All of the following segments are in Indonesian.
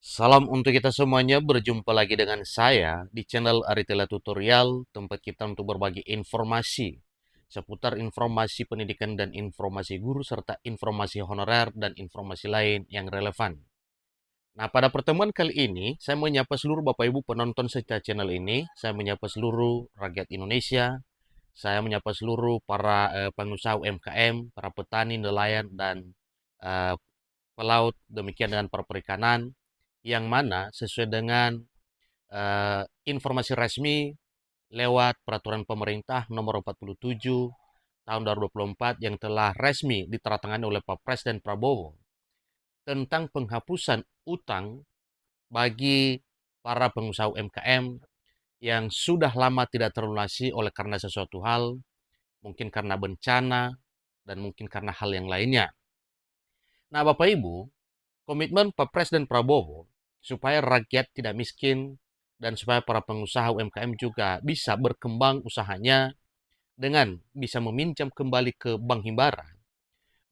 Salam untuk kita semuanya, berjumpa lagi dengan saya di channel Aritela Tutorial, tempat kita untuk berbagi informasi seputar informasi pendidikan dan informasi guru, serta informasi honorer dan informasi lain yang relevan. Nah, pada pertemuan kali ini, saya menyapa seluruh Bapak Ibu penonton setia channel ini, saya menyapa seluruh rakyat Indonesia, saya menyapa seluruh para pengusaha UMKM, para petani, nelayan, dan eh, pelaut, demikian dengan para perikanan, yang mana sesuai dengan informasi resmi lewat peraturan pemerintah nomor 47 tahun 2024 yang telah resmi ditandatangani oleh Pak Presiden Prabowo tentang penghapusan utang bagi para pengusaha UMKM yang sudah lama tidak terlunasi oleh karena sesuatu hal, mungkin karena bencana, dan mungkin karena hal yang lainnya. Nah, Bapak Ibu, komitmen Pak Presiden Prabowo supaya rakyat tidak miskin dan supaya para pengusaha UMKM juga bisa berkembang usahanya dengan bisa meminjam kembali ke Bank Himbara,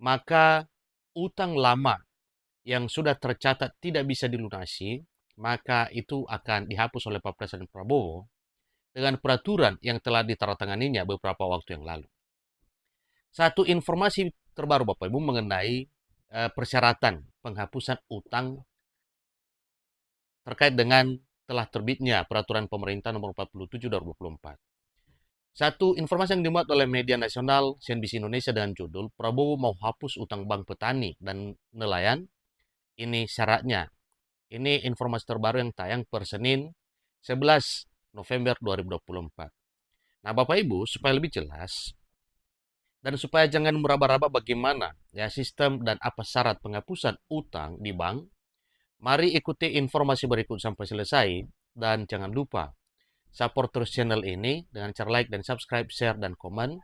maka utang lama yang sudah tercatat tidak bisa dilunasi, maka itu akan dihapus oleh Pak Presiden Prabowo dengan peraturan yang telah ditandatanganinya beberapa waktu yang lalu. Satu informasi terbaru Bapak Ibu mengenai persyaratan penghapusan utang terkait dengan telah terbitnya peraturan pemerintah nomor 47 tahun 2024. Satu informasi yang dimuat oleh media nasional CNBC Indonesia dengan judul Prabowo mau hapus utang bank petani dan nelayan. Ini syaratnya. Ini informasi terbaru yang tayang per Senin 11 November 2024. Nah, Bapak Ibu, supaya lebih jelas dan supaya jangan meraba-raba bagaimana ya sistem dan apa syarat penghapusan utang di bank, mari ikuti informasi berikut sampai selesai dan jangan lupa support terus channel ini dengan cara like dan subscribe, share, dan komen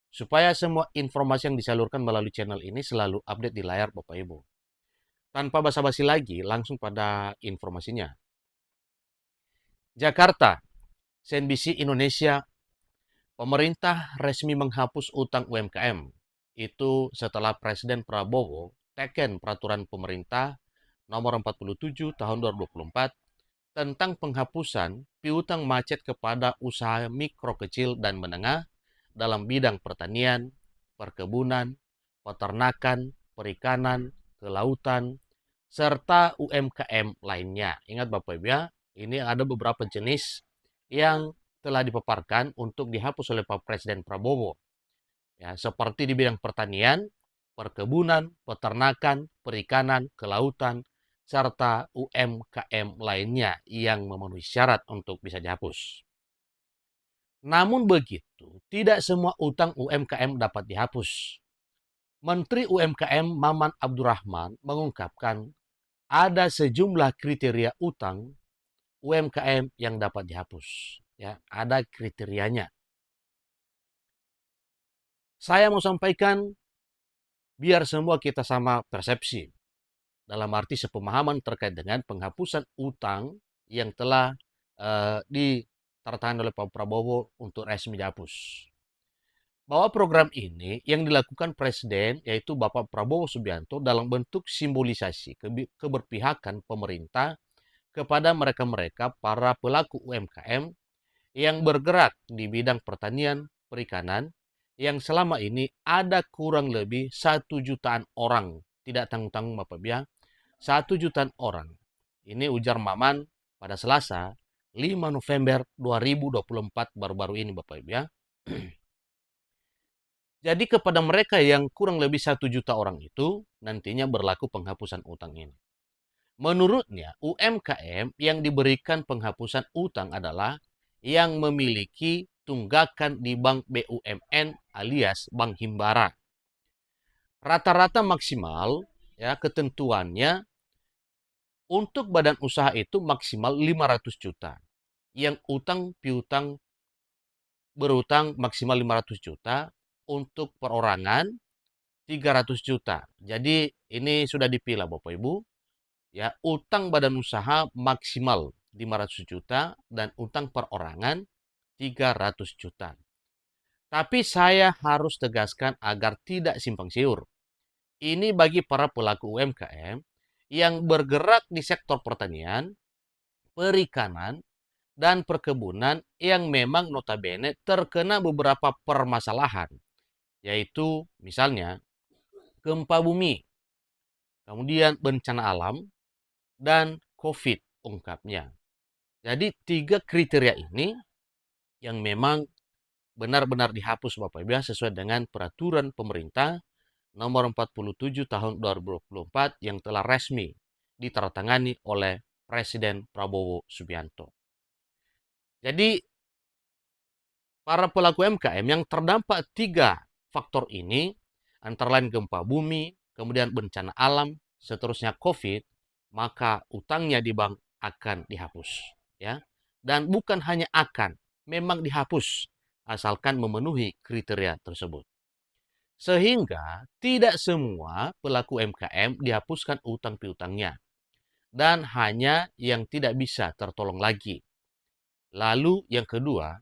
supaya semua informasi yang disalurkan melalui channel ini selalu update di layar Bapak Ibu. Tanpa basa-basi lagi, langsung pada informasinya. Jakarta, CNBC Indonesia, pemerintah resmi menghapus utang UMKM. Itu setelah Presiden Prabowo teken peraturan pemerintah nomor 47 tahun 2024 tentang penghapusan piutang macet kepada usaha mikro kecil dan menengah dalam bidang pertanian, perkebunan, peternakan, perikanan, kelautan, serta UMKM lainnya. Ingat Bapak Ibu ya, ini ada beberapa jenis yang telah dipaparkan untuk dihapus oleh Pak Presiden Prabowo. Ya, seperti di bidang pertanian, perkebunan, peternakan, perikanan, kelautan, serta UMKM lainnya yang memenuhi syarat untuk bisa dihapus. Namun begitu, tidak semua utang UMKM dapat dihapus. Menteri UMKM Maman Abdurrahman mengungkapkan ada sejumlah kriteria utang UMKM yang dapat dihapus. Ya, ada kriterianya. Saya mau sampaikan biar semua kita sama persepsi. Dalam arti sepemahaman terkait dengan penghapusan utang yang telah ditandatangani oleh Pak Prabowo untuk resmi dihapus. Bahwa program ini yang dilakukan Presiden yaitu Bapak Prabowo Subianto dalam bentuk simbolisasi keberpihakan pemerintah kepada mereka-mereka para pelaku UMKM yang bergerak di bidang pertanian, perikanan, yang selama ini ada kurang lebih 1 jutaan orang. Tidak tanggung-tanggung Bapak Ibu ya, 1 jutaan orang. Ini ujar Maman pada Selasa 5 November 2024 baru-baru ini Bapak Ibu ya. Jadi kepada mereka yang kurang lebih 1 juta orang itu nantinya berlaku penghapusan utang ini. Menurutnya UMKM yang diberikan penghapusan utang adalah yang memiliki tunggakan di bank BUMN alias Bank Himbara. Rata-rata maksimal ya ketentuannya untuk badan usaha itu maksimal 500 juta. Yang utang piutang berutang maksimal 500 juta, untuk perorangan 300 juta. Jadi ini sudah dipilah Bapak Ibu. Ya, utang badan usaha maksimal 500 juta dan utang perorangan 300 juta. Tapi saya harus tegaskan agar tidak simpang siur. Ini bagi para pelaku UMKM yang bergerak di sektor pertanian, perikanan, dan perkebunan yang memang notabene terkena beberapa permasalahan, yaitu misalnya gempa bumi, kemudian bencana alam, dan COVID ungkapnya. Jadi 3 kriteria ini yang memang benar-benar dihapus Bapak Ibu sesuai dengan peraturan pemerintah nomor 47 tahun 2024 yang telah resmi ditandatangani oleh Presiden Prabowo Subianto. Jadi para pelaku UMKM yang terdampak 3 faktor ini, antara lain gempa bumi, kemudian bencana alam, seterusnya COVID, maka utangnya di bank akan dihapus, ya. Dan bukan hanya akan, memang dihapus asalkan memenuhi kriteria tersebut. Sehingga tidak semua pelaku UMKM dihapuskan utang piutangnya dan hanya yang tidak bisa tertolong lagi. Lalu yang kedua,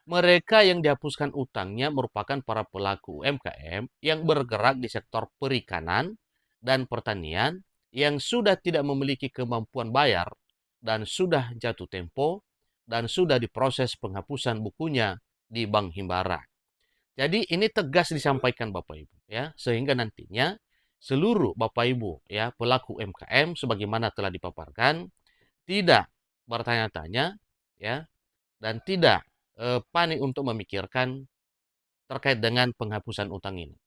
mereka yang dihapuskan utangnya merupakan para pelaku UMKM yang bergerak di sektor perikanan dan pertanian yang sudah tidak memiliki kemampuan bayar dan sudah jatuh tempo dan sudah diproses penghapusan bukunya di Bank Himbara. Jadi ini tegas disampaikan Bapak Ibu ya, sehingga nantinya seluruh Bapak Ibu ya pelaku UMKM sebagaimana telah dipaparkan tidak bertanya-tanya ya dan tidak panik untuk memikirkan terkait dengan penghapusan utang ini.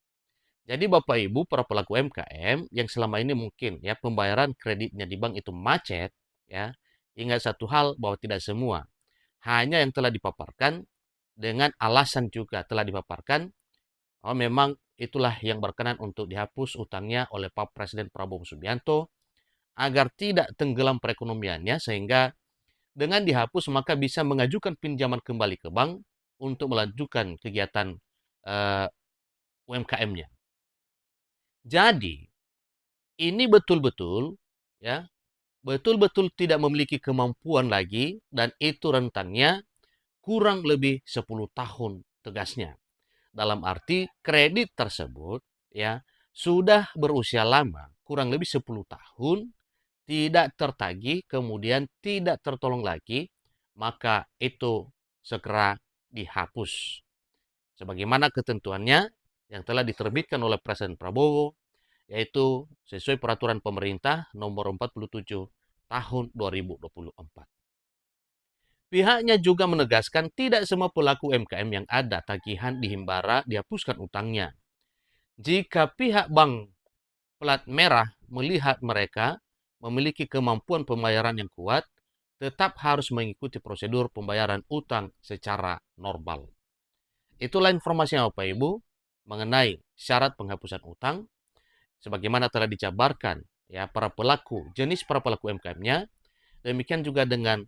Jadi Bapak Ibu para pelaku UMKM yang selama ini mungkin ya pembayaran kreditnya di bank itu macet ya, ingat satu hal bahwa tidak semua, hanya yang telah dipaparkan dengan alasan juga telah dipaparkan memang itulah yang berkenan untuk dihapus utangnya oleh Pak Presiden Prabowo Subianto agar tidak tenggelam perekonomiannya sehingga dengan dihapus maka bisa mengajukan pinjaman kembali ke bank untuk melanjutkan kegiatan UMKM-nya. Jadi ini betul-betul ya, betul-betul tidak memiliki kemampuan lagi dan itu rentangnya kurang lebih 10 tahun tegasnya. Dalam arti kredit tersebut ya sudah berusia lama, kurang lebih 10 tahun tidak tertagih, kemudian tidak tertolong lagi, maka itu segera dihapus. Sebagaimana ketentuannya yang telah diterbitkan oleh Presiden Prabowo, yaitu sesuai peraturan pemerintah nomor 47 tahun 2024. Pihaknya juga menegaskan tidak semua pelaku UMKM yang ada tagihan di Himbara dihapuskan utangnya. Jika pihak bank plat merah melihat mereka memiliki kemampuan pembayaran yang kuat, tetap harus mengikuti prosedur pembayaran utang secara normal. Itulah informasinya Bapak Ibu mengenai syarat penghapusan utang sebagaimana telah dijabarkan ya jenis para pelaku UMKM-nya. Demikian juga dengan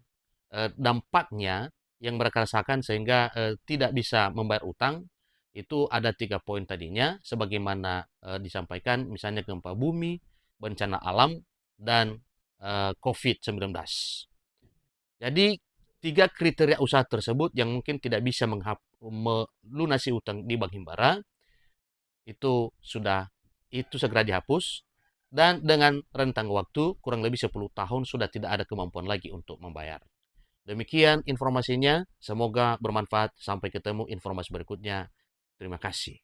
dampaknya yang mereka rasakan sehingga tidak bisa membayar utang. Itu ada 3 poin tadinya sebagaimana disampaikan misalnya gempa bumi, bencana alam, dan COVID-19. Jadi 3 kriteria usaha tersebut yang mungkin tidak bisa melunasi utang di Bank Himbara itu segera dihapus dan dengan rentang waktu kurang lebih 10 tahun sudah tidak ada kemampuan lagi untuk membayar. Demikian informasinya, semoga bermanfaat. Sampai ketemu informasi berikutnya. Terima kasih.